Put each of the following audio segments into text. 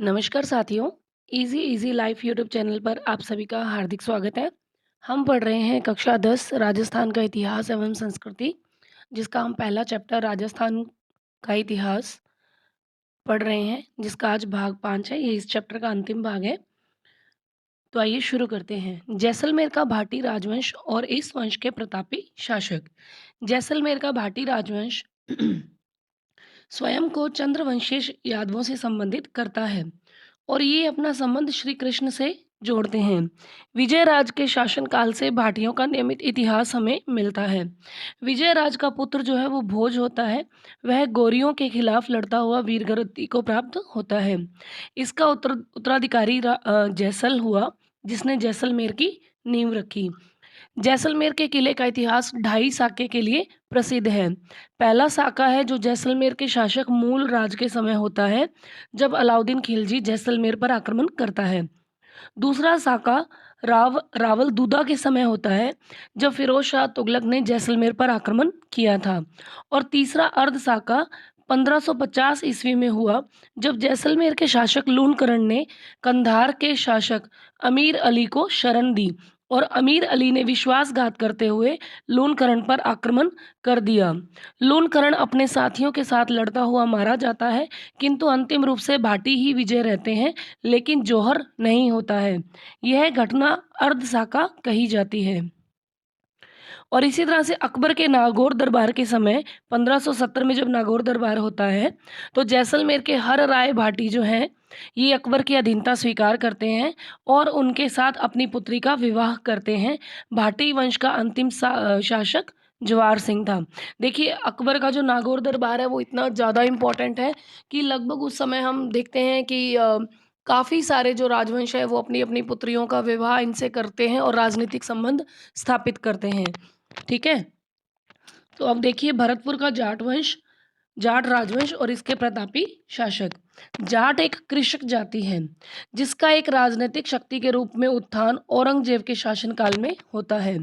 नमस्कार साथियों, easy easy life YouTube channel पर आप सभी का हार्दिक स्वागत है। हम पढ़ रहे हैं कक्षा 10 राजस्थान का इतिहास एवं संस्कृति, जिसका हम पहला चैप्टर राजस्थान का इतिहास पढ़ रहे हैं, जिसका आज भाग 5 है। ये इस चैप्टर का अंतिम भाग है। तो आइए शुरू करते हैं। जैसलमेर का भाटी राजवंश और इस वंश के प्रतापी शासक। जैसलमेर का भाटी राजवंश स्वयं को चंद्रवंशीय यादवों से संबंधित करता है और ये अपना संबंध श्री कृष्ण से जोड़ते हैं। विजयराज के शासनकाल से भाटियों का नियमित इतिहास हमें मिलता है। विजयराज का पुत्र जो है वो भोज होता है। वह गौरियों के खिलाफ लड़ता हुआ वीरगति को प्राप्त होता है। इसका उत्तराधिकारी जैसल हुआ, जिसने जैसलमेर की नींव रखी। जैसलमेर के किले का इतिहास ढाई साके के लिए प्रसिद्ध है। पहला साका है जो जैसलमेर के शासक मूल राज के समय होता है, जब अलाउद्दीन खिलजी जैसलमेर पर आक्रमण करता है। दूसरा साका रावल दूदा के समय होता है, जब फिरोज शाह तुगलक ने जैसलमेर पर आक्रमण किया था। और तीसरा अर्ध साका 1550 ईस्वी में हुआ, जब जैसलमेर के शासक लूणकरण ने कंधार के शासक अमीर अली को शरण दी और अमीर अली ने विश्वासघात करते हुए लूणकरण पर आक्रमण कर दिया। लूणकरण अपने साथियों के साथ लड़ता हुआ मारा जाता है, किंतु अंतिम रूप से भाटी ही विजय रहते हैं, लेकिन जौहर नहीं होता है। यह घटना अर्धसाका कही जाती है। और इसी तरह से अकबर के नागौर दरबार के समय 1570 में जब नागौर दरबार होता है, तो जैसलमेर के हर राय भाटी जो हैं, ये अकबर की अधीनता स्वीकार करते हैं और उनके साथ अपनी पुत्री का विवाह करते हैं। भाटी वंश का अंतिम शासक जवार सिंह था। देखिए, अकबर का जो नागौर दरबार है वो इतना ज़्यादा इम्पोर्टेंट है कि लगभग उस समय हम देखते हैं कि काफ़ी सारे जो राजवंश है वो अपनी अपनी पुत्रियों का विवाह इनसे करते हैं और राजनीतिक संबंध स्थापित करते हैं। ठीक है। तो अब देखिए भरतपुर का जाट वंश, जाट राजवंश और इसके प्रतापी शासक। जाट एक कृषक जाति है, जिसका एक राजनीतिक शक्ति के रूप में उत्थान औरंगजेब के शासनकाल में होता है।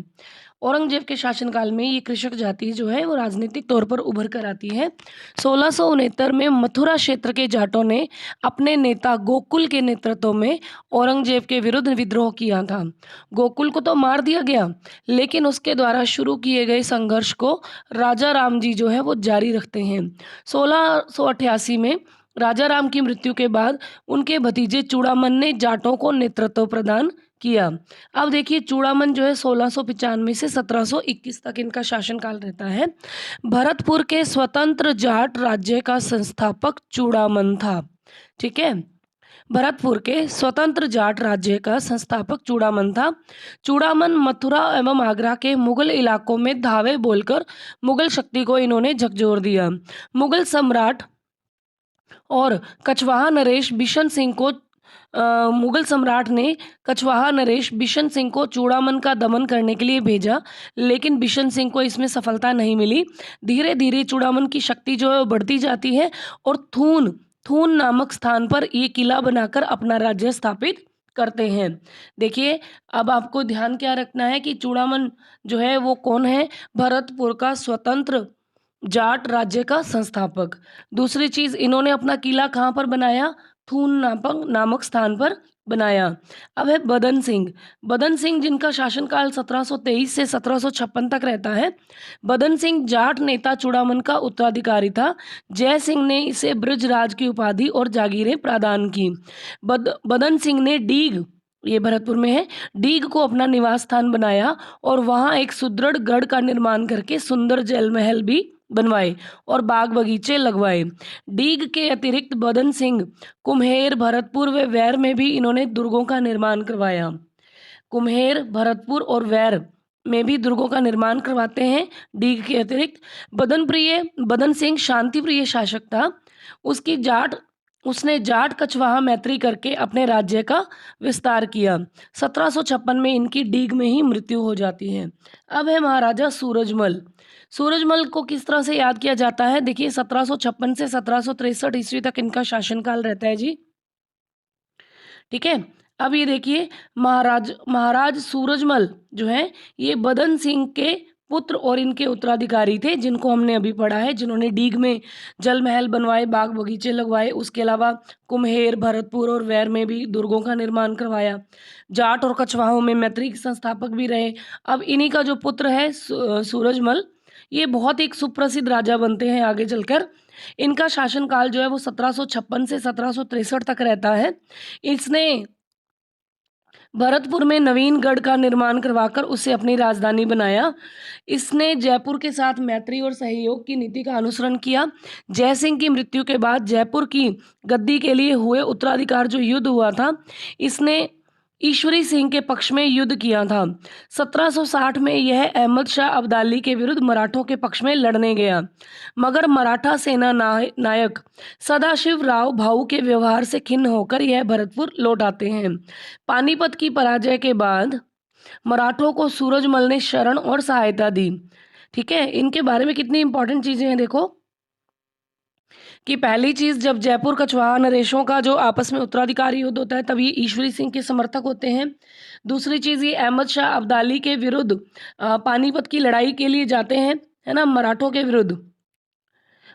औरंगजेब के शासनकाल में ये कृषक जाति जो है वो राजनीतिक तौर पर उभर कर आती है। 1669 में मथुरा क्षेत्र के जाटों ने अपने नेता गोकुल के नेतृत्व में औरंगजेब के विरुद्ध विद्रोह किया था। गोकुल को तो मार दिया गया, लेकिन उसके द्वारा शुरू किए गए संघर्ष को राजा राम जी जो है वो जारी रखते हैं। 1688 में राजा राम की मृत्यु के बाद उनके भतीजे चूड़ामन ने जाटों को नेतृत्व प्रदान किया। अब देखिए, चूड़ामन जो है 1695 से 1721 तक इनका शासनकाल रहता है। भरतपुर के स्वतंत्र जाट राज्य का संस्थापक चूड़ामन था। ठीक है। भरतपुर के स्वतंत्र जाट राज्य का संस्थापक चूड़ामन था। चूड़ामन मथुरा एवं आगरा के मुगल इलाकों में धावे बोलकर मुगल शक्ति को इन्होंने झकझोर दिया। मुगल सम्राट और कछवाहा नरेश बिशन सिंह को मुगल सम्राट ने कछवाहा नरेश बिशन सिंह को चूड़ामन का दमन करने के लिए भेजा, लेकिन बिशन सिंह को इसमें सफलता नहीं मिली। धीरे धीरे चूड़ामन की शक्ति जो है वो बढ़ती जाती है और थून थून नामक स्थान पर ये किला बनाकर अपना राज्य स्थापित करते हैं। देखिए, अब आपको ध्यान क्या रखना है कि चूड़ामन जो है वो कौन है? भरतपुर का स्वतंत्र जाट राज्य का संस्थापक। दूसरी चीज, इन्होंने अपना किला कहाँ पर बनाया? थून नामक स्थान पर बनाया। अब है बदन सिंह। बदन सिंह जिनका शासनकाल 1723 से 1756 तक रहता है। बदन सिंह जाट नेता चूड़ामन का उत्तराधिकारी था। जय सिंह ने इसे ब्रजराज की उपाधि और जागीरें प्रदान की। बदन सिंह ने डीग, ये भरतपुर में है, डीग को अपना निवास स्थान बनाया और वहां एक सुदृढ़ गढ़ का निर्माण करके सुंदर जल महल भी बनवाए और बाग बगीचे लगवाए। डीग के अतिरिक्त बदन सिंह कुम्हेर, भरतपुर व वैर में भी इन्होंने दुर्गों का निर्माण करवाया। कुम्हेर, भरतपुर और वैर में भी दुर्गों का निर्माण करवाते हैं डीग के अतिरिक्त। बदन सिंह शांति प्रिय शासक था। उसने जाट कछवाहा मैत्री करके अपने राज्य का विस्तार किया। 1756 में इनकी डीग में ही मृत्यु हो जाती है। अब है महाराजा सूरजमल। सूरजमल को किस तरह से याद किया जाता है? देखिए, 1756 से 1763 ईस्वी तक इनका शासनकाल रहता है जी। ठीक है। अब ये देखिए, महाराज सूरजमल जो है ये बदन सिंह के पुत्र और इनके उत्तराधिकारी थे, जिनको हमने अभी पढ़ा है, जिन्होंने डीग में जल महल बनवाए, बाग बगीचे लगवाए। उसके अलावा कुम्हेर, भरतपुर और वैर में भी दुर्गों का निर्माण करवाया। जाट और कछवाहों में मैत्री के संस्थापक भी रहे। अब इन्हीं का जो पुत्र है सूरजमल, ये बहुत एक सुप्रसिद्ध राजा बनते हैं आगे चलकर। इनका शासनकाल जो है वो 1756 से 1763 तक रहता है। इसने भरतपुर में नवीन गढ़ का निर्माण करवाकर उसे अपनी राजधानी बनाया। इसने जयपुर के साथ मैत्री और सहयोग की नीति का अनुसरण किया। जयसिंह की मृत्यु के बाद जयपुर की गद्दी के लिए हुए उत्तराधिकार जो युद्ध हुआ था, इसने ईश्वरी सिंह के पक्ष में युद्ध किया था। 1760 में यह अहमद शाह अब्दाली के विरुद्ध मराठों के पक्ष में लड़ने गया, मगर मराठा सेना नायक सदाशिव राव भाऊ के व्यवहार से खिन्न होकर यह भरतपुर लौट आते हैं। पानीपत की पराजय के बाद मराठों को सूरजमल ने शरण और सहायता दी। ठीक है, इनके बारे में कितनी इंपॉर्टेंट चीजें हैं देखो, कि पहली चीज, जब जयपुर कछवाहा नरेशों का जो आपस में उत्तराधिकारी युद्ध होता है तब ये ईश्वरी सिंह के समर्थक होते हैं। दूसरी चीज, ये अहमद शाह अब्दाली के विरुद्ध पानीपत की लड़ाई के लिए जाते हैं, है ना, मराठों के विरुद्ध,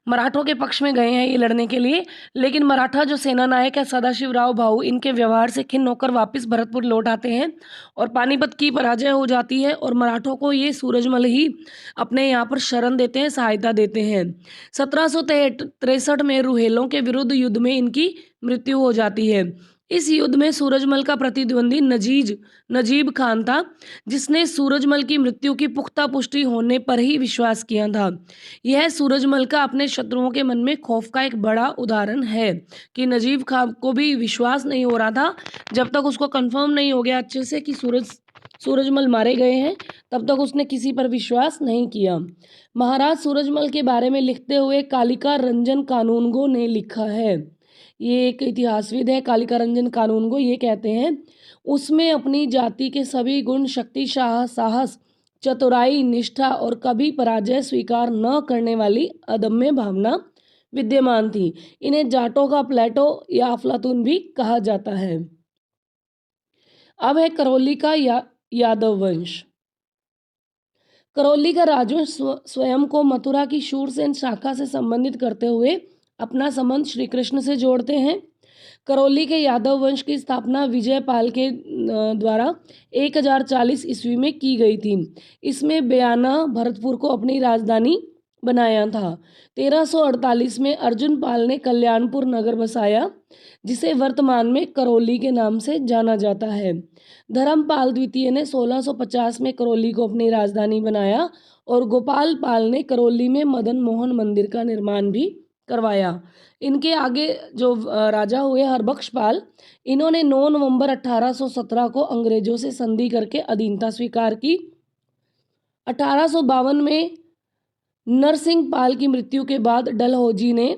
मराठों के पक्ष में गए हैं ये लड़ने के लिए। लेकिन मराठा जो सेना नायक है सदाशिव राव भाऊ, इनके व्यवहार से खिन्न होकर वापस भरतपुर लौट आते हैं और पानीपत की पराजय हो जाती है और मराठों को ये सूरजमल ही अपने यहाँ पर शरण देते हैं, सहायता देते हैं। 1763 में रुहेलों के विरुद्ध युद्ध में इनकी मृत्यु हो जाती है। इस युद्ध में सूरजमल का प्रतिद्वंदी नजीब खान था, जिसने सूरजमल की मृत्यु की पुख्ता पुष्टि होने पर ही विश्वास किया था। यह सूरजमल का अपने शत्रुओं के मन में खौफ का एक बड़ा उदाहरण है कि नजीब खान को भी विश्वास नहीं हो रहा था, जब तक उसको कंफर्म नहीं हो गया अच्छे से कि सूरजमल मारे गए हैं, तब तक उसने किसी पर विश्वास नहीं किया। महाराज सूरजमल के बारे में लिखते हुए कालिका रंजन कानूनगो ने लिखा है, ये एक इतिहासविद है कालिका रंजन कानूनगो, ये कहते हैं, उसमें अपनी जाति के सभी गुण, शक्ति, साहस, चतुराई, निष्ठा और कभी पराजय स्वीकार न करने वाली अदम्य भावना विद्यमान थी। इन्हें जाटों का प्लेटो या अफलातून भी कहा जाता है। अब है करौली का यादव वंश। करौली का राजवंश स्वयं को मथुरा की शूरसेन शाखा से संबंधित करते हुए अपना संबंध श्री कृष्ण से जोड़ते हैं। करौली के यादव वंश की स्थापना विजयपाल के द्वारा 1040 ईस्वी में की गई थी। इसमें बयाना भरतपुर को अपनी राजधानी बनाया था। 1348 में अर्जुन पाल ने कल्याणपुर नगर बसाया, जिसे वर्तमान में करौली के नाम से जाना जाता है। धर्मपाल द्वितीय ने 1650 में करौली को अपनी राजधानी बनाया और गोपाल पाल ने करौली में मदन मोहन मंदिर का निर्माण भी करवाया। इनके आगे जो राजा हुए हरबख्श पाल, इन्होंने 9 नवंबर 1817 को अंग्रेजों से संधि करके अधीनता स्वीकार की। 1852 में नरसिंह पाल की मृत्यु के बाद डलहौजी ने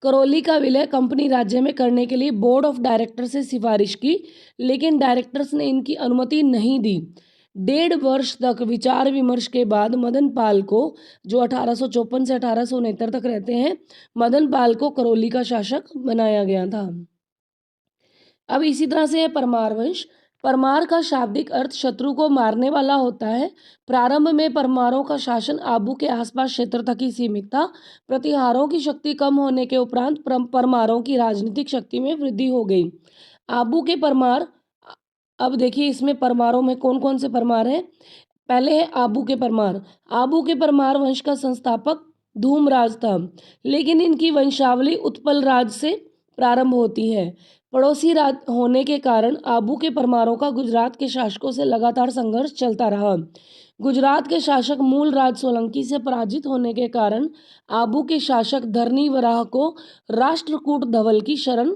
करौली का विलय कंपनी राज्य में करने के लिए बोर्ड ऑफ डायरेक्टर से सिफारिश की, लेकिन डायरेक्टर्स ने इनकी अनुमति नहीं दी। 1.5 वर्ष तक विचार विमर्श के बाद मदन पाल को, जो 1854 से 1869 तक रहते हैं, मदन पाल को करौली का शासक बनाया गया था। अब इसी तरह से है परमार वंश। परमार का शाब्दिक अर्थ शत्रु को मारने वाला होता है। प्रारंभ में परमारों का शासन आबू के आसपास क्षेत्र तक ही सीमित था। प्रतिहारों की शक्ति कम होने के उपरांत परमारों की राजनीतिक शक्ति में वृद्धि हो गई। आबू के परमार, अब देखिए इसमें परमारों में कौन कौन से परमार हैं। पहले है आबू के परमार। आबू के परमार वंश का संस्थापक धूमराज था, लेकिन इनकी वंशावली उत्पल राज से प्रारंभ होती है। पड़ोसी राज होने के कारण आबू के परमारों का गुजरात के शासकों से लगातार संघर्ष चलता रहा। गुजरात के शासक मूल राज सोलंकी से पराजित होने के कारण आबू के शासक धरनी वराह को राष्ट्रकूट धवल की शरण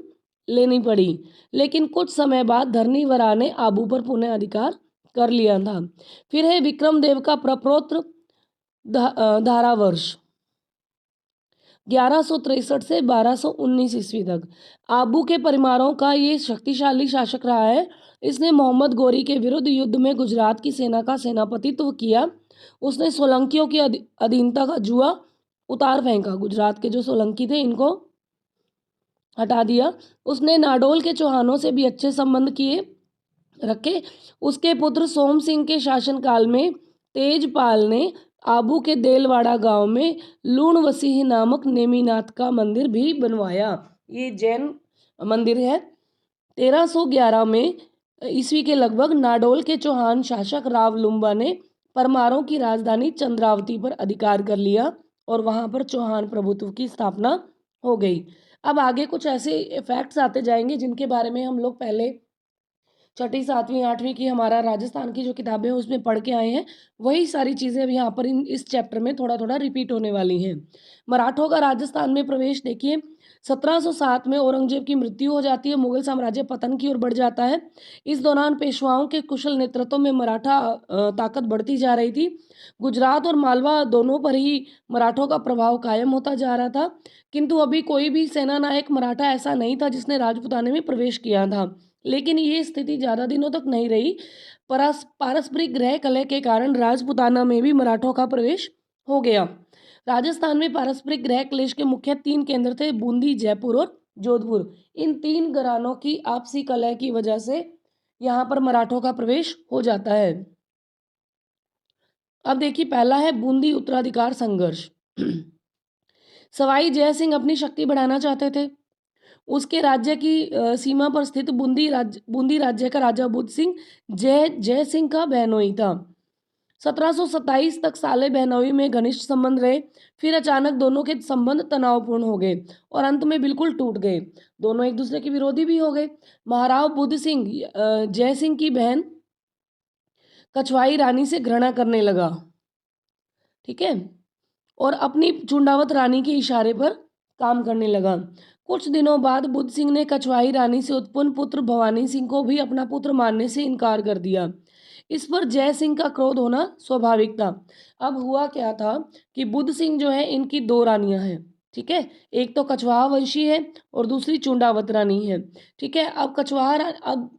लेनी पड़ी, लेकिन कुछ समय बाद धरनी वराह ने आबू पर पुनः अधिकार कर लिया था। फिर है विक्रमदेव का प्रपौत्र धारावर्ष 1163 से 1219 ईस्वी तक। आबू के परिवारों का ये शक्तिशाली शासक रहा है। इसने मोहम्मद गोरी के विरुद्ध युद्ध में गुजरात की सेना का सेनापतित्व किया। उसने सोलंकियों की अधीनता का जुआ उतार फेंका। गुजरात के जो सोलंकी थे इनको हटा दिया। उसने नाडोल के चौहानों से भी अच्छे संबंध रखे। उसके पुत्र सोम सिंह के शासनकाल में तेजपाल ने आबू के देलवाड़ा गांव में लूण वसीह नामक नेमिनाथ का मंदिर भी बनवाया। ये जैन मंदिर है। 1311 में ईस्वी के लगभग नाडोल के चौहान शासक राव लुम्बा ने परमारों की राजधानी चंद्रावती पर अधिकार कर लिया और वहां पर चौहान प्रभुत्व की स्थापना हो गई। अब आगे कुछ ऐसे फैक्ट्स आते जाएंगे जिनके बारे में हम लोग पहले छठी, सातवीं, आठवीं की हमारा राजस्थान की जो किताबें हैं उसमें पढ़ के आए हैं, वही सारी चीज़ें अब यहाँ पर इस चैप्टर में थोड़ा थोड़ा रिपीट होने वाली हैं। मराठों का राजस्थान में प्रवेश देखिए, 1707 में औरंगजेब की मृत्यु हो जाती है, मुगल साम्राज्य पतन की ओर बढ़ जाता है। इस दौरान पेशवाओं के कुशल नेतृत्व में मराठा ताकत बढ़ती जा रही थी। गुजरात और मालवा दोनों पर ही मराठों का प्रभाव कायम होता जा रहा था, किंतु अभी कोई भी सेना नायक मराठा ऐसा नहीं था जिसने राजपुताने में प्रवेश किया था। लेकिन ये स्थिति ज़्यादा दिनों तक नहीं रही। पारस्परिक ग्रह कलह के कारण राजपुताना में भी मराठों का प्रवेश हो गया। राजस्थान में पारस्परिक ग्रह क्लेश के मुख्य 3 केंद्र थे, बूंदी, जयपुर और जोधपुर। इन 3 घरानों की आपसी कलह की वजह से यहाँ पर मराठों का प्रवेश हो जाता है। अब देखिए, पहला है बूंदी उत्तराधिकार संघर्ष। सवाई जय सिंह अपनी शक्ति बढ़ाना चाहते थे। उसके राज्य की सीमा पर स्थित बूंदी राज्य का राजा बुद्ध सिंह जय सिंह का बहनोई था। 1727 तक साले बहनोई में घनिष्ठ संबंध रहे, फिर अचानक दोनों के संबंध तनावपूर्ण हो गए और अंत में बिल्कुल टूट गए। दोनों एक दूसरे के विरोधी भी हो गए। महाराव बुद्ध सिंह जय सिंह की बहन कछवाई रानी से घृणा करने लगा, ठीक है, और अपनी चुंडावत रानी के इशारे पर काम करने लगा। कुछ दिनों बाद बुद्ध सिंह ने कछवाई रानी से उत्पन्न पुत्र भवानी सिंह को भी अपना पुत्र मानने से इनकार कर दिया। इस पर जय सिंह का क्रोध होना स्वाभाविक था। अब हुआ क्या था कि बुद्ध सिंह जो है, इनकी 2 रानियां हैं, ठीक है, एक तो कछवाहा वंशी है और दूसरी चुंडावत रानी है, ठीक है। अब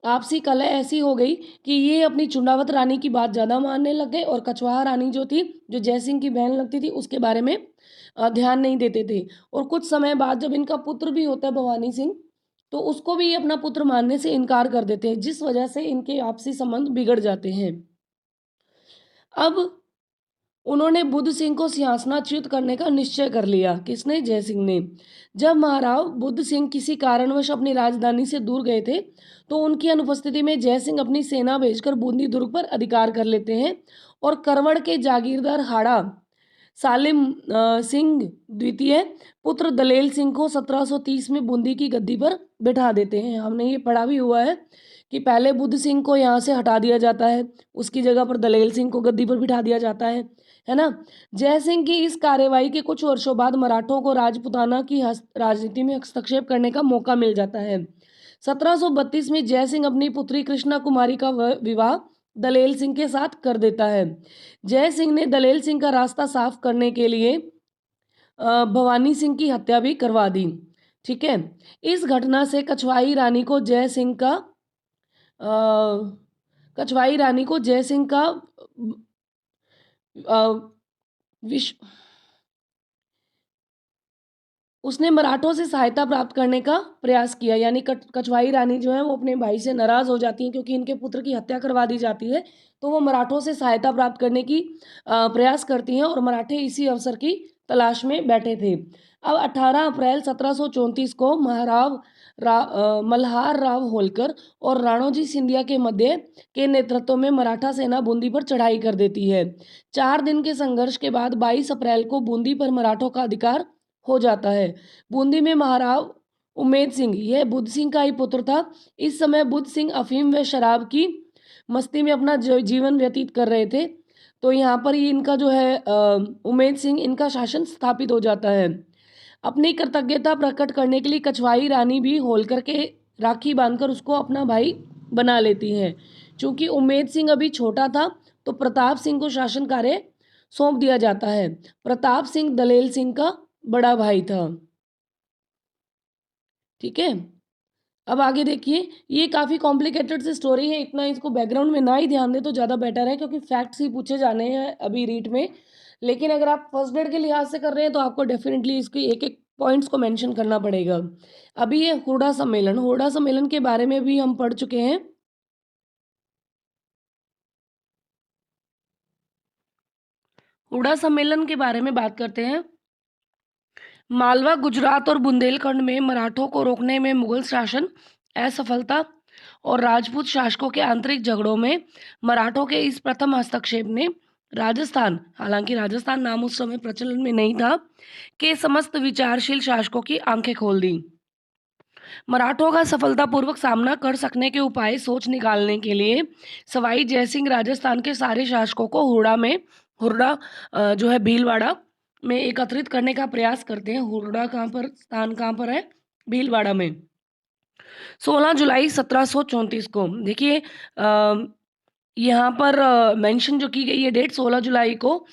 आपसी कलह ऐसी हो गई कि ये अपनी चुंडावत रानी की बात ज़्यादा मानने लग गए और कछवाहा रानी जो थी, जो जयसिंह की बहन लगती थी, उसके बारे में ध्यान नहीं देते थे। और कुछ समय बाद जब इनका पुत्र भी होता है भवानी सिंह, तो उसको भी अपना पुत्र मानने से इनकार कर देते हैं, जिस वजह से इनके आपसी संबंध बिगड़ जाते हैं। अब उन्होंने बुद्ध सिंह को सिंहासनाच्युत करने का निश्चय कर लिया। किसने? जय सिंह ने। जब महाराव बुद्ध सिंह किसी कारणवश अपनी राजधानी से दूर गए थे, तो उनकी अनुपस्थिति में जय सिंह अपनी सेना भेजकर बूंदी दुर्ग पर अधिकार कर लेते हैं और करवड़ के जागीरदार हाड़ा सालिम सिंह द्वितीय पुत्र दलेल सिंह को 1730 में बूंदी की गद्दी पर बिठा देते हैं। हमने ये पढ़ा भी हुआ है कि पहले बुद्ध सिंह को यहाँ से हटा दिया जाता है, उसकी जगह पर दलेल सिंह को गद्दी पर बिठा दिया जाता है ना। जय सिंह की इस कार्यवाही के कुछ वर्षों बाद मराठों को राजपुताना की राजनीति में हस्तक्षेप करने का मौका मिल जाता है। 1732 में जय सिंह अपनी पुत्री कृष्णा कुमारी का विवाह दलेल सिंह के साथ कर देता है। जय सिंह ने दलेल सिंह का रास्ता साफ करने के लिए भवानी सिंह की हत्या भी करवा दी, ठीक है। इस घटना से कछवाई रानी को जय सिंह का विश्व उसने मराठों से सहायता प्राप्त करने का प्रयास किया। यानी कछवाई रानी जो है वो अपने भाई से नाराज हो जाती हैं क्योंकि इनके पुत्र की हत्या करवा दी जाती है, तो वो मराठों से सहायता प्राप्त करने की प्रयास करती हैं और मराठे इसी अवसर की तलाश में बैठे थे। अब 18 अप्रैल 1734 को मल्हार राव होलकर और राणोजी सिंधिया के मध्य के नेतृत्व में मराठा सेना बूंदी पर चढ़ाई कर देती है। 4 दिन के संघर्ष के बाद 22 अप्रैल को बूंदी पर मराठों का अधिकार हो जाता है। बूंदी में महाराव उम्मेद सिंह, यह बुद्ध सिंह का ही पुत्र था। इस समय बुद्ध सिंह अफीम व शराब की मस्ती में अपना जीवन व्यतीत कर रहे थे, तो यहाँ पर ही इनका जो है उम्मेद सिंह, इनका शासन स्थापित हो जाता है। अपनी कृतज्ञता प्रकट करने के लिए कछवाई रानी भी होलकर के राखी बांधकर उसको अपना भाई बना लेती हैं। चूंकि उम्मेद सिंह अभी छोटा था, तो प्रताप सिंह को शासन कार्य सौंप दिया जाता है। प्रताप सिंह दलेल सिंह का बड़ा भाई था, ठीक है। अब आगे देखिए, ये काफ़ी कॉम्प्लिकेटेड सी स्टोरी है, इतना इसको बैकग्राउंड में ना ही ध्यान दे तो ज़्यादा बेटर है, क्योंकि फैक्ट्स ही पूछे जाने हैं अभी रीट में। लेकिन अगर आप फर्स्ट ग्रेड के लिहाज से कर रहे हैं तो आपको डेफिनेटली इसकी एक एक पॉइंट्स को मेंशन करना पड़ेगा। अभी ये हुडा सम्मेलन के बारे में भी हम पढ़ चुके हैं। हुडा सम्मेलन के बारे में बात करते हैं। मालवा, गुजरात और बुंदेलखंड में मराठों को रोकने में मुगल शासन असफलता और राजपूत शासकों के आंतरिक झगड़ों में मराठों के इस प्रथम हस्तक्षेप ने राजस्थान, हालांकि राजस्थान नाम उस समय प्रचलन में नहीं था, के समस्त विचारशील शासकों की आंखें खोल दी। मराठों का सफलतापूर्वक सामना कर सकने के उपाय सोच निकालने के लिए सवाई जयसिंह राजस्थान के सारे शासकों को हुरडा जो है भीलवाड़ा में एकत्रित करने का प्रयास करते हैं। हुरडा स्थान कहाँ पर है? भीलवाड़ा में। 16 जुलाई 1734 को देखिए यहाँ पर मेंशन जो की गई है डेट 16 जुलाई को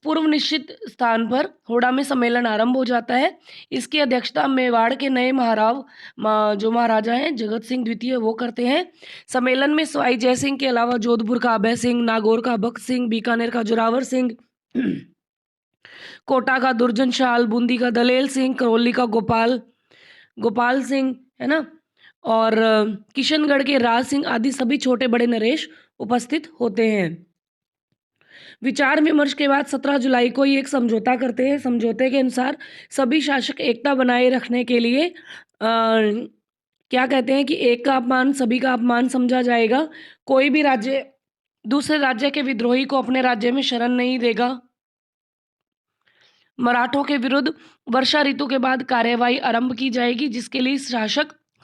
पूर्व निश्चित स्थान पर हुडा में सम्मेलन आरंभ हो जाता है। इसकी अध्यक्षता मेवाड़ के नए जो महाराजा हैं जगत सिंह द्वितीय वो करते हैं। सम्मेलन में सवाई जय सिंह के अलावा जोधपुर का अभय सिंह, नागौर का भक्त सिंह, बीकानेर का जोरावर सिंह, कोटा का दुर्जन शाल, बूंदी का दलेल सिंह, करौली का गोपाल सिंह, है ना, और किशनगढ़ के राज सिंह आदि सभी छोटे बड़े नरेश उपस्थित होते हैं। विचार विमर्श के बाद 17 जुलाई को ये एक समझौता करते हैं। समझौते के अनुसार सभी शासक एकता बनाए रखने के लिए क्या कहते हैं कि एक का अपमान सभी का अपमान समझा जाएगा। कोई भी राज्य दूसरे राज्य के विद्रोही को अपने राज्य में शरण नहीं देगा। मराठों के विरुद्ध वर्षा ऋतु के बाद कार्यवाही आरंभ की जाएगी, जिसके लिए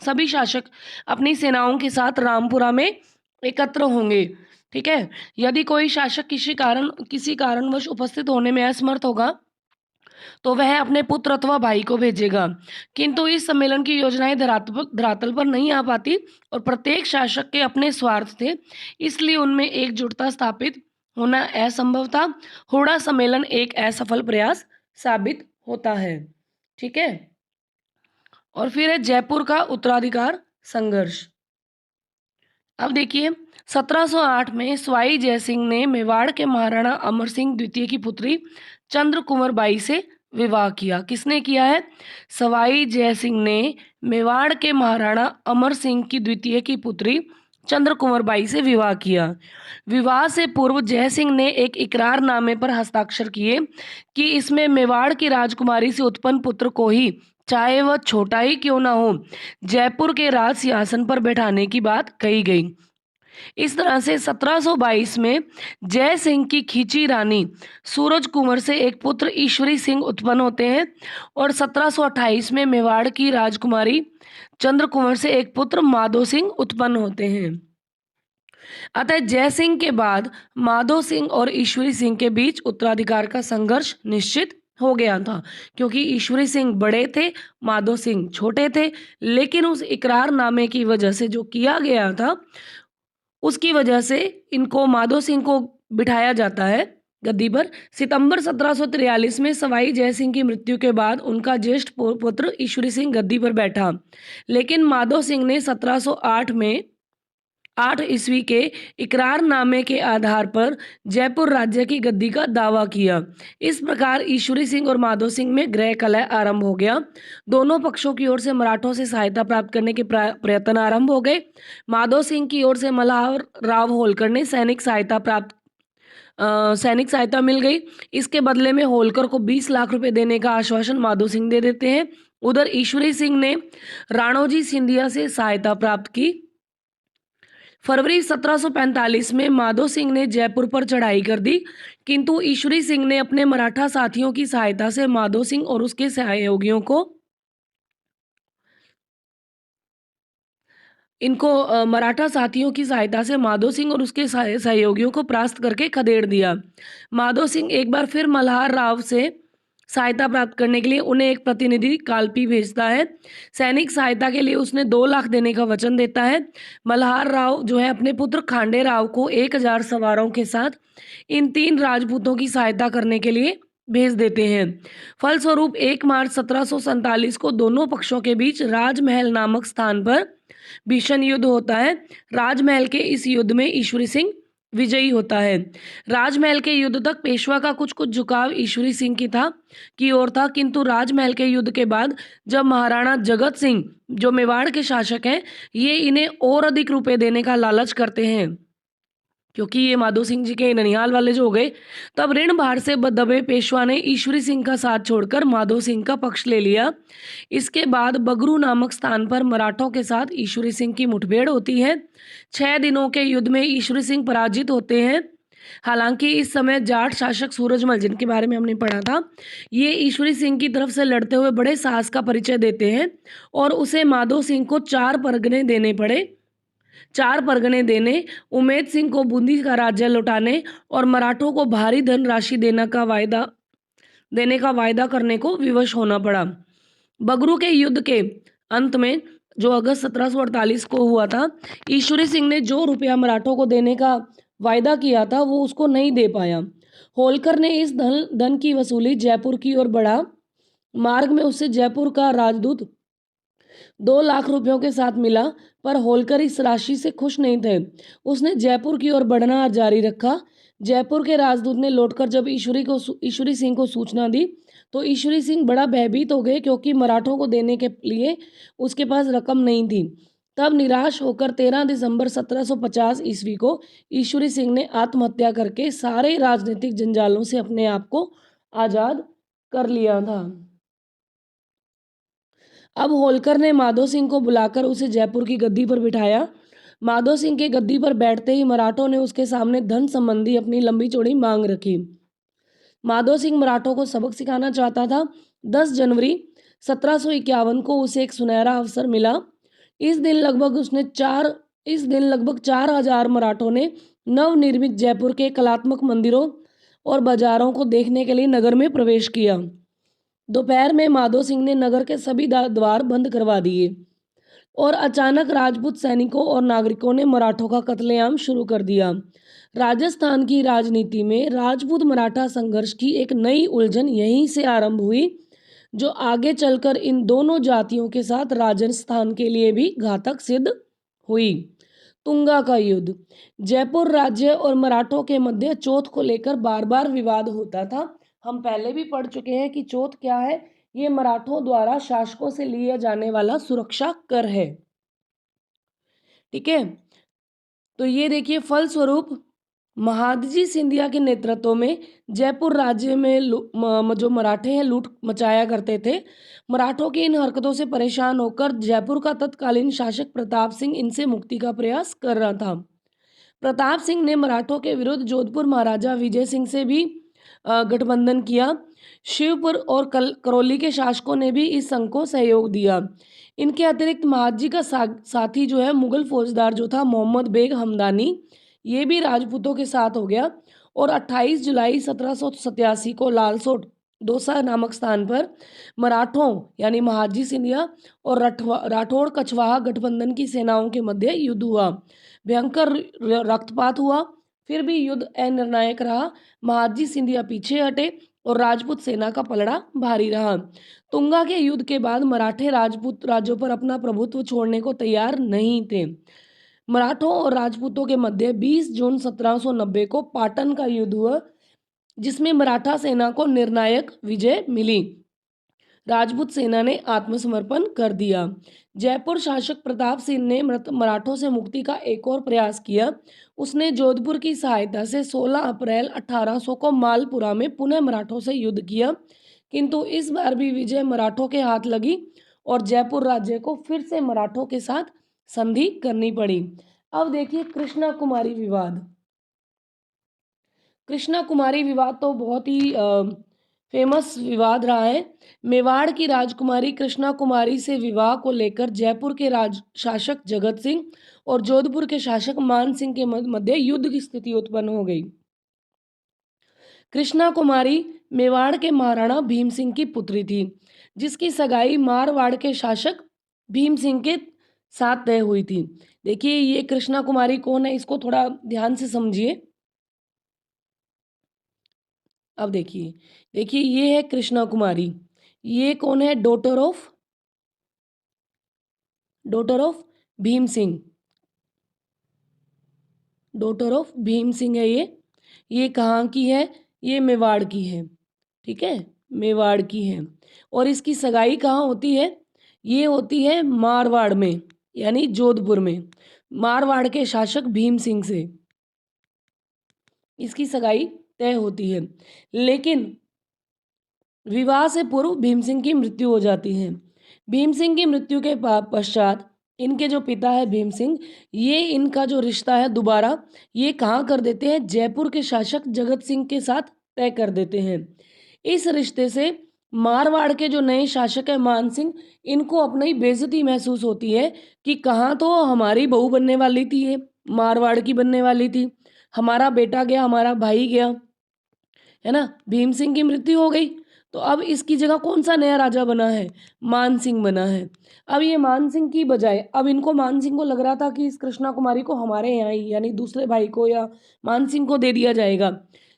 सभी शासक अपनी सेनाओं के साथ रामपुरा में एकत्र होंगे। ठीक है, यदि कोई शासक किसी कारणवश उपस्थित होने में असमर्थ होगा तो वह अपने पुत्र अथवा भाई को भेजेगा। किंतु इस सम्मेलन की योजनाएं धरातल पर नहीं आ पाती और प्रत्येक शासक के अपने स्वार्थ थे, इसलिए उनमें एकजुटता स्थापित होना असंभव था। हुडा सम्मेलन एक असफल प्रयास साबित होता है। ठीक है, और फिर है जयपुर का उत्तराधिकार संघर्ष। अब देखिए 1708 में सवाई जयसिंह ने मेवाड़ के महाराणा अमर सिंह द्वितीय की पुत्री चंद्र कुंवर बाई से विवाह किया। किसने किया है? सवाई जयसिंह ने मेवाड़ के महाराणा अमर सिंह की द्वितीय की पुत्री चंद्र कुंवर बाई से विवाह किया। विवाह से पूर्व जयसिंह ने एक इकरारनामे पर हस्ताक्षर किए कि इसमें मेवाड़ की राजकुमारी से उत्पन्न पुत्र को ही, चाहे वह छोटा ही क्यों ना हो, जयपुर के राज सिंहासन पर बैठाने की बात कही गई। इस तरह से 1722 में जय सिंह की खींची रानी सूरज कुंवर से एक पुत्र ईश्वरी सिंह उत्पन्न होते हैं और 1728 में मेवाड़ की राजकुमारी चंद्र कुंवर से एक पुत्र माधो सिंह उत्पन्न होते हैं। अतः जय सिंह के बाद माधो सिंह और ईश्वरी सिंह के बीच उत्तराधिकार का संघर्ष निश्चित हो गया था, क्योंकि ईश्वरी सिंह बड़े थे, माधो सिंह छोटे थे। लेकिन उस इकरारनामे की वजह से जो किया गया था उसकी वजह से इनको माधो सिंह को बिठाया जाता है गद्दी पर। सितंबर 1743 में सवाई जयसिंह की मृत्यु के बाद उनका ज्येष्ठ पुत्र ईश्वरी सिंह गद्दी पर बैठा, लेकिन माधो सिंह ने 1708 में 8 ईस्वी के इकरारनामे के आधार पर जयपुर राज्य की गद्दी का दावा किया। इस प्रकार ईश्वरी सिंह और माधो सिंह में गृह कलह आरंभ हो गया। दोनों पक्षों की ओर से मराठों से सहायता प्राप्त करने के प्रयत्न आरंभ हो गए। माधो सिंह की ओर से मल्हार राव होलकर ने सैनिक सहायता मिल गई। इसके बदले में होलकर को 20 लाख रुपए देने का आश्वासन माधो सिंह दे देते हैं। उधर ईश्वरी सिंह ने राणोजी सिंधिया से सहायता प्राप्त की। फरवरी 1745 में माधो सिंह ने जयपुर पर चढ़ाई कर दी, किंतु ईश्वरी सिंह ने अपने मराठा साथियों की सहायता से माधो सिंह और उसके सहयोगियों को मराठा साथियों की सहायता से माधो सिंह और उसके सहयोगियों को परास्त करके खदेड़ दिया। माधो सिंह एक बार फिर मल्हार राव से सहायता प्राप्त करने के लिए उन्हें एक प्रतिनिधि कालपी भेजता है। सैनिक सहायता के लिए उसने 2 लाख देने का वचन देता है। मल्हार राव जो है अपने पुत्र खांडे राव को 1000 सवारों के साथ इन 3 राजपूतों की सहायता करने के लिए भेज देते हैं। फलस्वरूप 1 मार्च 1747 को दोनों पक्षों के बीच राजमहल नामक स्थान पर भीषण युद्ध होता है। राजमहल के इस युद्ध में ईश्वरी सिंह विजयी होता है। राजमहल के युद्ध तक पेशवा का कुछ झुकाव ईश्वरी सिंह की ओर था, किंतु राजमहल के युद्ध के बाद जब महाराणा जगत सिंह जो मेवाड़ के शासक हैं, ये इन्हें और अधिक रुपए देने का लालच करते हैं, क्योंकि ये माधो सिंह जी के ननिहाल वाले जो हो गए। तब ऋण भार से दबे पेशवा ने ईश्वरी सिंह का साथ छोड़कर माधो सिंह का पक्ष ले लिया। इसके बाद बगरू नामक स्थान पर मराठों के साथ ईश्वरी सिंह की मुठभेड़ होती है। 6 दिनों के युद्ध में ईश्वरी सिंह पराजित होते हैं। हालांकि इस समय जाट शासक सूरजमल, जिनके बारे में हमने पढ़ा था, ये ईश्वरी सिंह की तरफ से लड़ते हुए बड़े साहस का परिचय देते हैं और उसे माधो सिंह को 4 परगने देने, उमेद सिंह को बूंदी का राज्य लौटाने और मराठों को भारी धनराशि देने का वायदा करने को विवश होना पड़ा। बगरू के युद्ध के अंत में, जो अगस्त 1748 को हुआ था, ईश्वरी सिंह ने जो रुपया मराठों को देने का वायदा किया था वो उसको नहीं दे पाया। होलकर ने इस धन की वसूली जयपुर की ओर बढ़ा। मार्ग में उससे जयपुर का राजदूत 2 लाख रुपयों के साथ मिला, पर होलकर इस राशि से खुश नहीं थे। उसने जयपुर की ओर बढ़ना जारी रखा। जयपुर के राजदूत ने लौटकर जब ईश्वरी सिंह को सूचना दी, तो ईश्वरी सिंह बड़ा भयभीत हो गए, क्योंकि मराठों को देने के लिए उसके पास रकम नहीं थी। तब निराश होकर 13 दिसंबर 1750 ईस्वी को ईश्वरी सिंह ने आत्महत्या करके सारे राजनीतिक जंजालों से अपने आप को आज़ाद कर लिया था। अब होलकर ने माधो सिंह को बुलाकर उसे जयपुर की गद्दी पर बिठाया। माधो सिंह के गद्दी पर बैठते ही मराठों ने उसके सामने धन संबंधी अपनी लंबी चौड़ी मांग रखी। माधो सिंह मराठों को सबक सिखाना चाहता था। 10 जनवरी 1751 को उसे एक सुनहरा अवसर मिला। इस दिन लगभग 4,000 मराठों ने नवनिर्मित जयपुर के कलात्मक मंदिरों और बाजारों को देखने के लिए नगर में प्रवेश किया। दोपहर में माधो सिंह ने नगर के सभी द्वार बंद करवा दिए और अचानक राजपूत सैनिकों और नागरिकों ने मराठों का कत्लेआम शुरू कर दिया। राजस्थान की राजनीति में राजपूत मराठा संघर्ष की एक नई उलझन यहीं से आरंभ हुई, जो आगे चलकर इन दोनों जातियों के साथ राजस्थान के लिए भी घातक सिद्ध हुई। तुंगा का युद्ध। जयपुर राज्य और मराठों के मध्य चौथ को लेकर बार बार विवाद होता था। हम पहले भी पढ़ चुके हैं कि चौथ क्या है। ये मराठों द्वारा शासकों से लिया जाने वाला सुरक्षा कर है। ठीक है, तो ये देखिए, फलस्वरूप महादजी सिंधिया के नेतृत्व में जयपुर राज्य में जो मराठे हैं लूट मचाया करते थे। मराठों की इन हरकतों से परेशान होकर जयपुर का तत्कालीन शासक प्रताप सिंह इनसे मुक्ति का प्रयास कर रहा था। प्रताप सिंह ने मराठों के विरुद्ध जोधपुर महाराजा विजय सिंह से भी गठबंधन किया। शिवपुर और करौली के शासकों ने भी इस संघ को सहयोग दिया। इनके अतिरिक्त महादजी का साथी जो है मुगल फौजदार जो था मोहम्मद बेग हमदानी, ये भी राजपूतों के साथ हो गया और 28 जुलाई 1787 को लालसोट डोसा नामक स्थान पर मराठों यानी महादजी सिंधिया और राठौड़ कछवाहा गठबंधन की सेनाओं के मध्य युद्ध हुआ। भयंकर रक्तपात हुआ, फिर भी युद्ध अनिर्णायक रहा। महादजी सिंधिया पीछे हटे और राजपूत सेना का पलड़ा भारी रहा। तुंगा के युद्ध के बाद मराठे राजपूत राज्यों पर अपना प्रभुत्व छोड़ने को तैयार नहीं थे। मराठों और राजपूतों के मध्य 20 जून 1790 को पाटन का युद्ध हुआ, जिसमें मराठा सेना को निर्णायक विजय मिली। राजपूत सेना ने आत्मसमर्पण कर दिया। जयपुर शासक प्रताप सिंह ने मराठों से मुक्ति का एक और प्रयास किया। उसने जोधपुर की सहायता से 16 अप्रैल 1800 को मालपुरा में पुनः मराठों से युद्ध किया, किंतु इस बार भी विजय मराठों के हाथ लगी और जयपुर राज्य को फिर से मराठों के साथ संधि करनी पड़ी। अब देखिए कृष्णा कुमारी विवाद। कृष्णा कुमारी विवाद तो बहुत ही फेमस विवाद रहा है। मेवाड़ की राजकुमारी कृष्णा कुमारी से विवाह को लेकर जयपुर के शासक जगत सिंह और जोधपुर के शासक मान सिंह के मध्य युद्ध की स्थिति उत्पन्न हो गई। कृष्णा कुमारी मेवाड़ के महाराणा भीम सिंह की पुत्री थी, जिसकी सगाई मारवाड़ के शासक भीम सिंह के साथ तय हुई थी। देखिए ये कृष्णा कुमारी कौन है, इसको थोड़ा ध्यान से समझिए। अब देखिए ये है कृष्णा कुमारी। ये कौन है? Daughter of Bhim Singh. Daughter of Bhim Singh है ये कहाँ की है? ये मेवाड़ की है। ठीक है, मेवाड़ की है। और इसकी सगाई कहाँ होती है? ये होती है मारवाड़ में, यानी जोधपुर में, मारवाड़ के शासक भीम सिंह से। इसकी सगाई तय होती है। लेकिन विवाह से पूर्व भीम सिंह की मृत्यु हो जाती है। भीम सिंह की मृत्यु के पश्चात इनके जो पिता है भीम सिंह, ये इनका जो रिश्ता है दोबारा ये कहाँ कर देते हैं, जयपुर के शासक जगत सिंह के साथ तय कर देते हैं। इस रिश्ते से मारवाड़ के जो नए शासक है मान सिंह, इनको अपनी बेइज्जती महसूस होती है कि कहाँ तो हमारी बहू बनने वाली थी, ये मारवाड़ की बनने वाली थी, हमारा बेटा गया, हमारा भाई गया, है ना, भीम सिंह की मृत्यु हो गई, तो अब इसकी जगह कौन सा नया राजा बना है, मान सिंह बना है। अब ये मान सिंह की बजाय अब इनको मान सिंह को लग रहा था कि इस कृष्णा कुमारी को हमारे यहाँ ही यानी दूसरे भाई को या मान सिंह को दे दिया जाएगा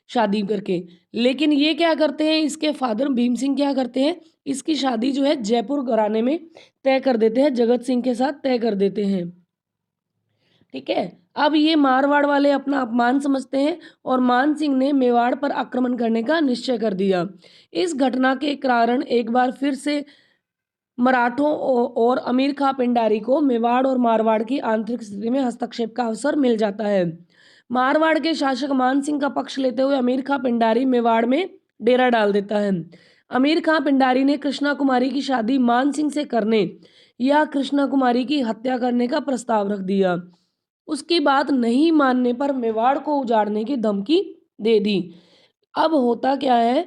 शादी करके। लेकिन ये क्या करते हैं, इसके फादर भीम सिंह क्या करते हैं, इसकी शादी जो है जयपुर घराने में तय कर देते हैं, जगत सिंह के साथ तय कर देते हैं। ठीक है, अब ये मारवाड़ वाले अपना अपमान समझते हैं और मान सिंह ने मेवाड़ पर आक्रमण करने का निश्चय कर दिया। इस घटना के कारण एक बार फिर से मराठों और अमीर खां पिंडारी को मेवाड़ और मारवाड़ की आंतरिक स्थिति में हस्तक्षेप का अवसर मिल जाता है। मारवाड़ के शासक मान सिंह का पक्ष लेते हुए अमीर खां पिंडारी मेवाड़ में डेरा डाल देता है। अमीर खां पिंडारी ने कृष्णा कुमारी की शादी मान सिंह से करने या कृष्णा कुमारी की हत्या करने का प्रस्ताव रख दिया। उसकी बात नहीं मानने पर मेवाड़ को उजाड़ने की धमकी दे दी। अब होता क्या है,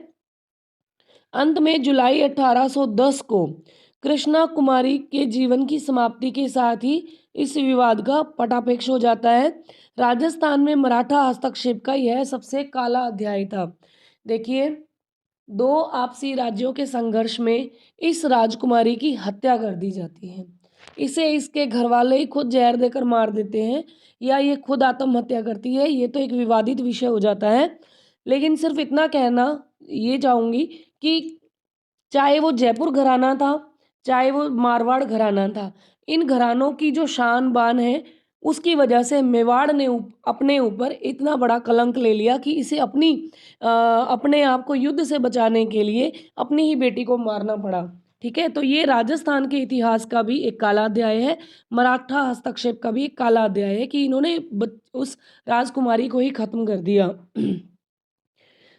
अंत में जुलाई 1810 को कृष्णा कुमारी के जीवन की समाप्ति के साथ ही इस विवाद का पटापेक्ष हो जाता है। राजस्थान में मराठा हस्तक्षेप का यह सबसे काला अध्याय था। देखिए, दो आपसी राज्यों के संघर्ष में इस राजकुमारी की हत्या कर दी जाती है। इसे इसके घर वाले ही खुद जहर देकर मार देते हैं या ये खुद आत्महत्या करती है, ये तो एक विवादित विषय हो जाता है। लेकिन सिर्फ इतना कहना ये चाहूँगी कि चाहे वो जयपुर घराना था, चाहे वो मारवाड़ घराना था, इन घरानों की जो शान बान है उसकी वजह से मेवाड़ ने अपने ऊपर इतना बड़ा कलंक ले लिया कि इसे अपने आप को युद्ध से बचाने के लिए अपनी ही बेटी को मारना पड़ा। ठीक है, तो ये राजस्थान के इतिहास का भी एक काला अध्याय है, मराठा हस्तक्षेप का भी एक काला अध्याय है कि इन्होंने उस राजकुमारी को ही खत्म कर दिया।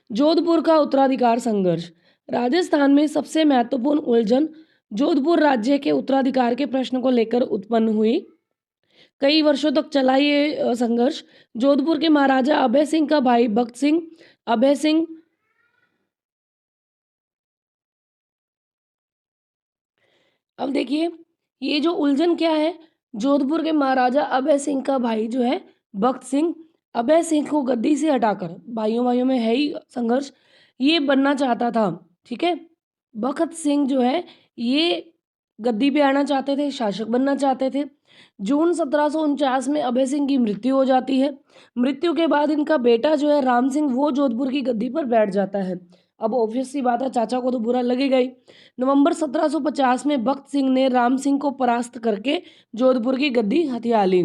जोधपुर का उत्तराधिकार संघर्ष। राजस्थान में सबसे महत्वपूर्ण उलझन जोधपुर राज्य के उत्तराधिकार के प्रश्न को लेकर उत्पन्न हुई। कई वर्षों तक चला ये संघर्ष। जोधपुर के महाराजा अभय सिंह का भाई भक्त सिंह अभय सिंह अब देखिए, ये जो उलझन क्या है, जोधपुर के महाराजा अभय सिंह का भाई जो है भक्त सिंह, अभय सिंह को गद्दी से हटाकर, भाइयों भाइयों में है ही संघर्ष, ये बनना चाहता था। ठीक है, भक्त सिंह जो है ये गद्दी पे आना चाहते थे, शासक बनना चाहते थे। जून 1749 में अभय सिंह की मृत्यु हो जाती है। मृत्यु के बाद इनका बेटा जो है राम सिंह, वो जोधपुर की गद्दी पर बैठ जाता है। अब ऑब्वियस सी बात है, चाचा को तो बुरा लगेगा ही। नवंबर 1750 में भक्त सिंह ने राम सिंह को परास्त करके जोधपुर की गद्दी हथिया ली।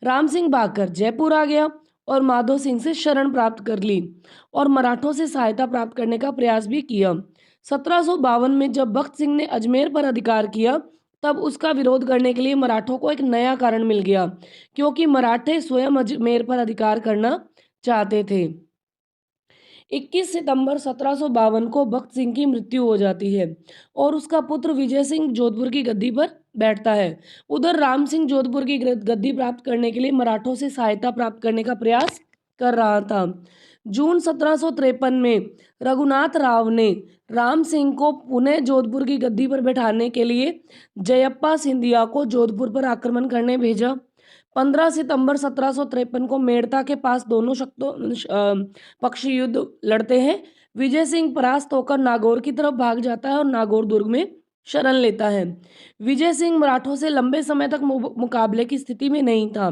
राम सिंह भागकर जयपुर आ गया और माधो सिंह से शरण प्राप्त कर ली और मराठों से सहायता प्राप्त करने का प्रयास भी किया। 1752 में जब भक्त सिंह ने अजमेर पर अधिकार किया, तब उसका विरोध करने के लिए मराठों को एक नया कारण मिल गया, क्योंकि मराठे स्वयं अजमेर पर अधिकार करना चाहते थे। 21 सितंबर 1752 को भक्त सिंह की मृत्यु हो जाती है और उसका पुत्र विजय सिंह जोधपुर की गद्दी पर बैठता है। उधर राम सिंह जोधपुर की गद्दी प्राप्त करने के लिए मराठों से सहायता प्राप्त करने का प्रयास कर रहा था। जून 1753 में रघुनाथ राव ने राम सिंह को पुनः जोधपुर की गद्दी पर बैठाने के लिए जयप्पा सिंधिया को जोधपुर पर आक्रमण करने भेजा। 15 सितंबर 1753 को मेड़ता के पास दोनों पक्षी युद्ध लड़ते हैं। विजय सिंह परास्त होकर नागौर की तरफ भाग जाता है और नागौर दुर्ग में शरण लेता है। विजय सिंह मराठों से लंबे समय तक मुकाबले की स्थिति में नहीं था,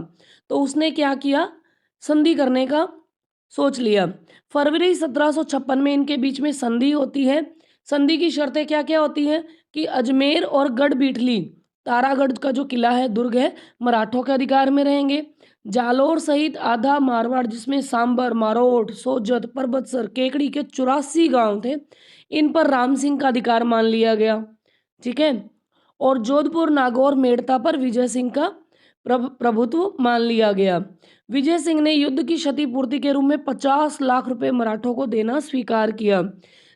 तो उसने क्या किया, संधि करने का सोच लिया। फरवरी 1756 में इनके बीच में संधि होती है। संधि की शर्तें क्या क्या होती हैं कि अजमेर और गढ़बीठली, तारागढ़ का जो किला है, दुर्ग है, मराठों के अधिकार में रहेंगे। जालोर सहित आधा मारवाड़, जिसमें सांबर, मारोट, सोजत, परबतसर, केकड़ी के 84 गांव थे, इन पर राम सिंह का अधिकार मान लिया गया। ठीक है, और जोधपुर, नागौर, मेड़ता पर विजय सिंह का प्रभुत्व मान लिया गया। विजय सिंह ने युद्ध की क्षतिपूर्ति के रूप में 50 लाख रुपए मराठों को देना स्वीकार किया,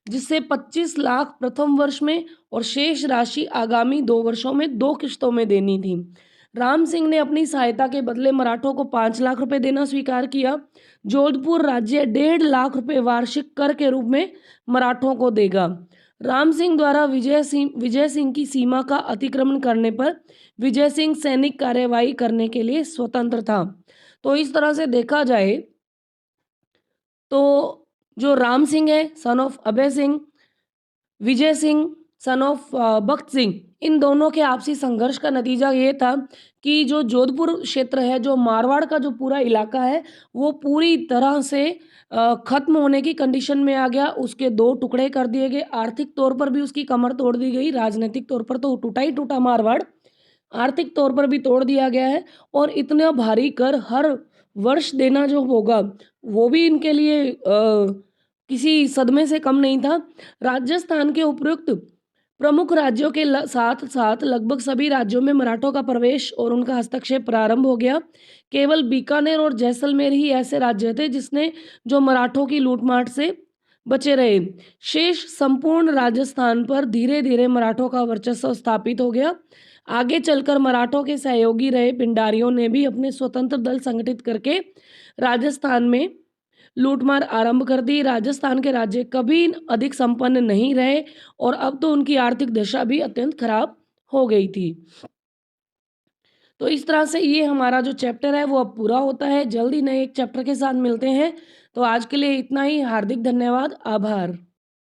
जिससे 25 लाख प्रथम वर्ष में और शेष राशि आगामी 2 वर्षों में 2 किश्तों में देनी थी। राम सिंह ने अपनी सहायता के बदले मराठों को 5 लाख रुपए देना स्वीकार किया। जोधपुर राज्य 1.5 लाख रुपए वार्षिक कर के रूप में मराठों को देगा। राम सिंह द्वारा विजय सिंह की सीमा का अतिक्रमण करने पर विजय सिंह सैनिक कार्यवाही करने के लिए स्वतंत्र था। तो इस तरह से देखा जाए तो जो राम सिंह है son of Abhay Singh, Vijay Singh son of Bakht Singh, इन दोनों के आपसी संघर्ष का नतीजा ये था कि जो जोधपुर क्षेत्र है, जो मारवाड़ का जो पूरा इलाका है, वो पूरी तरह से खत्म होने की कंडीशन में आ गया। उसके 2 टुकड़े कर दिए गए। आर्थिक तौर पर भी उसकी कमर तोड़ दी गई। राजनीतिक तौर पर तो टूटा ही टूटा मारवाड़, आर्थिक तौर पर भी तोड़ दिया गया है। और इतना भारी कर हर वर्ष देना जो होगा, वो भी इनके लिए किसी सदमे से कम नहीं था। राजस्थान के उपयुक्त प्रमुख राज्यों के साथ साथ लगभग सभी राज्यों में मराठों का प्रवेश और उनका हस्तक्षेप प्रारंभ हो गया। केवल बीकानेर और जैसलमेर ही ऐसे राज्य थे जिसने जो मराठों की लूटमार से बचे रहे। शेष संपूर्ण राजस्थान पर धीरे धीरे मराठों का वर्चस्व स्थापित हो गया। आगे चलकर मराठों के सहयोगी रहे पिंडारियों ने भी अपने स्वतंत्र दल संगठित करके राजस्थान में लूटमार आरंभ कर दी। राजस्थान के राज्य कभी अधिक संपन्न नहीं रहे और अब तो उनकी आर्थिक दशा भी अत्यंत खराब हो गई थी। तो इस तरह से ये हमारा जो चैप्टर है वो अब पूरा होता है। जल्दी नए एक चैप्टर के साथ मिलते हैं। तो आज के लिए इतना ही। हार्दिक धन्यवाद, आभार।